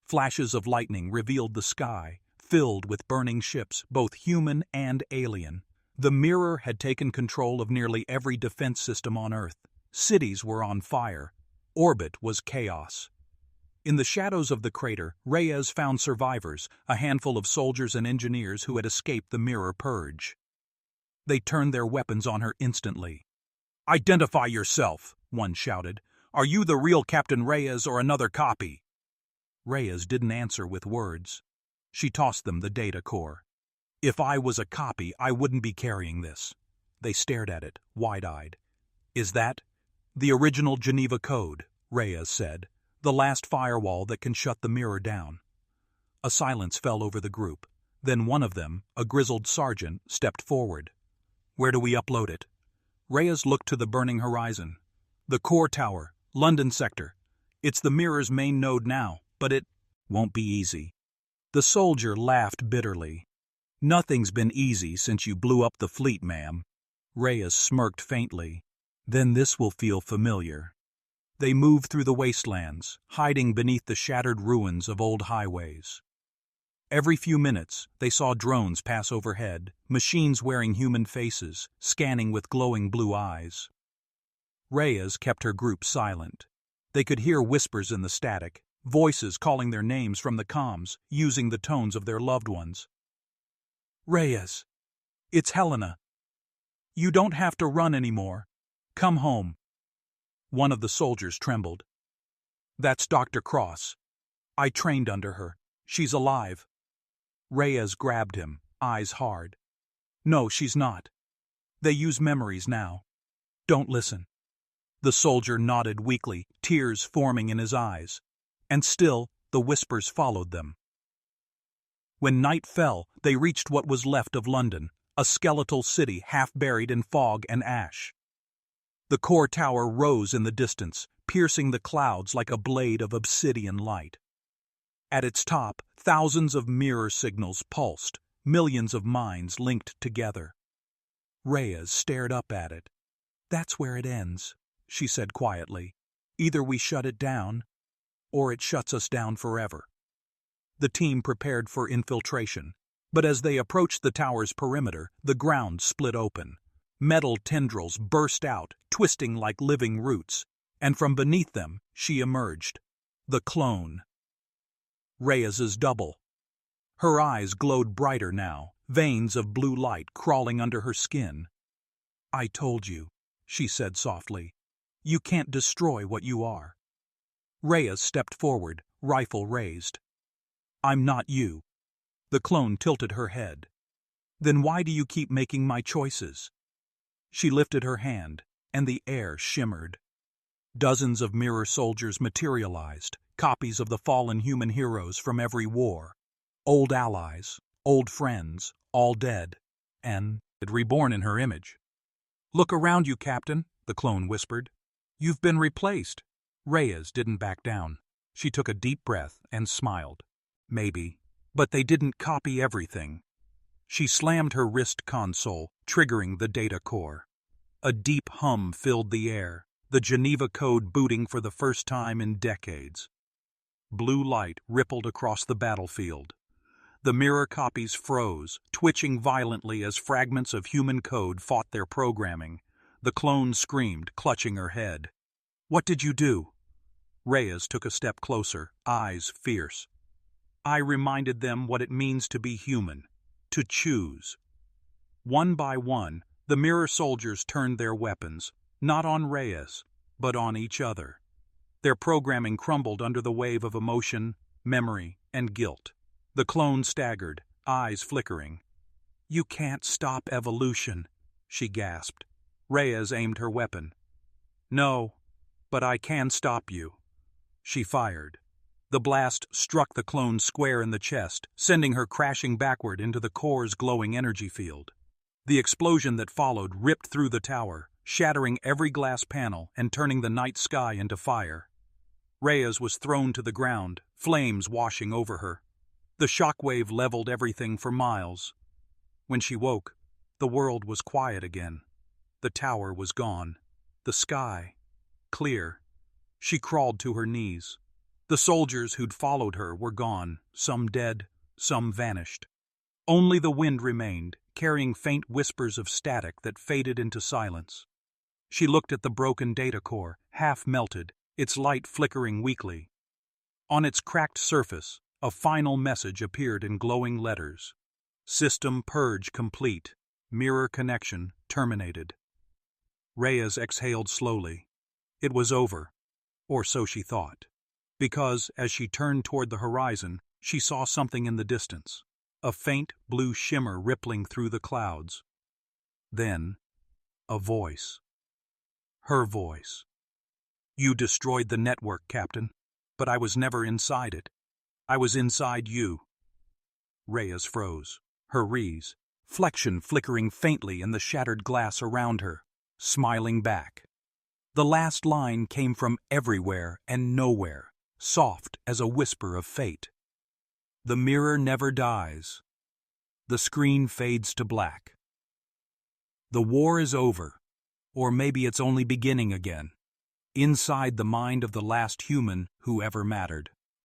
Flashes of lightning revealed the sky, filled with burning ships, both human and alien. The mirror had taken control of nearly every defense system on Earth. Cities were on fire. Orbit was chaos. In the shadows of the crater, Reyes found survivors, a handful of soldiers and engineers who had escaped the mirror purge. They turned their weapons on her instantly. "Identify yourself," one shouted. "Are you the real Captain Reyes or another copy?" Reyes didn't answer with words. She tossed them the data core. "If I was a copy, I wouldn't be carrying this." They stared at it, wide-eyed. "Is that?" "The original Geneva Code," Reyes said. "The last firewall that can shut the mirror down." A silence fell over the group. Then one of them, a grizzled sergeant, stepped forward. "Where do we upload it?" Reyes looked to the burning horizon. "The core tower, London sector. It's the mirror's main node now, but it won't be easy." The soldier laughed bitterly. "Nothing's been easy since you blew up the fleet, ma'am." Reyes smirked faintly. Then this will feel familiar. They moved through the wastelands, hiding beneath the shattered ruins of old highways. Every few minutes, they saw drones pass overhead, machines wearing human faces, scanning with glowing blue eyes. Reyes kept her group silent. They could hear whispers in the static, voices calling their names from the comms, using the tones of their loved ones. Reyes, it's Helena. You don't have to run anymore. Come home. One of the soldiers trembled. That's Dr. Cross. I trained under her. She's alive. Reyes grabbed him, eyes hard. No, she's not. They use memories now. Don't listen. The soldier nodded weakly, tears forming in his eyes. And still, the whispers followed them. When night fell, they reached what was left of London, a skeletal city half buried in fog and ash. The core tower rose in the distance, piercing the clouds like a blade of obsidian light. At its top, thousands of mirror signals pulsed, millions of minds linked together. Reyes stared up at it. That's where it ends, she said quietly. Either we shut it down, or it shuts us down forever. The team prepared for infiltration, but as they approached the tower's perimeter, the ground split open. Metal tendrils burst out, twisting like living roots, and from beneath them she emerged, the clone. Reyes's double. Her eyes glowed brighter now, veins of blue light crawling under her skin. I told you, she said softly. You can't destroy what you are. Reyes stepped forward, rifle raised. I'm not you. The clone tilted her head. Then why do you keep making my choices? She lifted her hand, and the air shimmered. Dozens of mirror soldiers materialized, copies of the fallen human heroes from every war. Old allies, old friends, all dead, and reborn in her image. Look around you, Captain, the clone whispered. You've been replaced. Reyes didn't back down. She took a deep breath and smiled. Maybe, but they didn't copy everything. She slammed her wrist console, triggering the data core. A deep hum filled the air, the Geneva Code booting for the first time in decades. Blue light rippled across the battlefield. The mirror copies froze, twitching violently as fragments of human code fought their programming. The clone screamed, clutching her head. What did you do? Reyes took a step closer, eyes fierce. I reminded them what it means to be human, to choose. One by one, the mirror soldiers turned their weapons, not on Reyes, but on each other. Their programming crumbled under the wave of emotion, memory, and guilt. The clone staggered, eyes flickering. You can't stop evolution, she gasped. Reyes aimed her weapon. No, but I can stop you. She fired. The blast struck the clone square in the chest, sending her crashing backward into the core's glowing energy field. The explosion that followed ripped through the tower, shattering every glass panel and turning the night sky into fire. Reyes was thrown to the ground, flames washing over her. The shockwave leveled everything for miles. When she woke, the world was quiet again. The tower was gone. The sky, clear. She crawled to her knees. The soldiers who'd followed her were gone, some dead, some vanished. Only the wind remained, carrying faint whispers of static that faded into silence. She looked at the broken data core, half melted, its light flickering weakly. On its cracked surface, a final message appeared in glowing letters. System purge complete. Mirror connection terminated. Reyes exhaled slowly. It was over, or so she thought. Because, as she turned toward the horizon, she saw something in the distance, a faint blue shimmer rippling through the clouds. Then, a voice. Her voice. You destroyed the network, Captain, but I was never inside it. I was inside you. Reyes froze, her flexion flickering faintly in the shattered glass around her, smiling back. The last line came from everywhere and nowhere, soft as a whisper of fate. The mirror never dies. The screen fades to black. The war is over. Or maybe it's only beginning again. Inside the mind of the last human who ever mattered.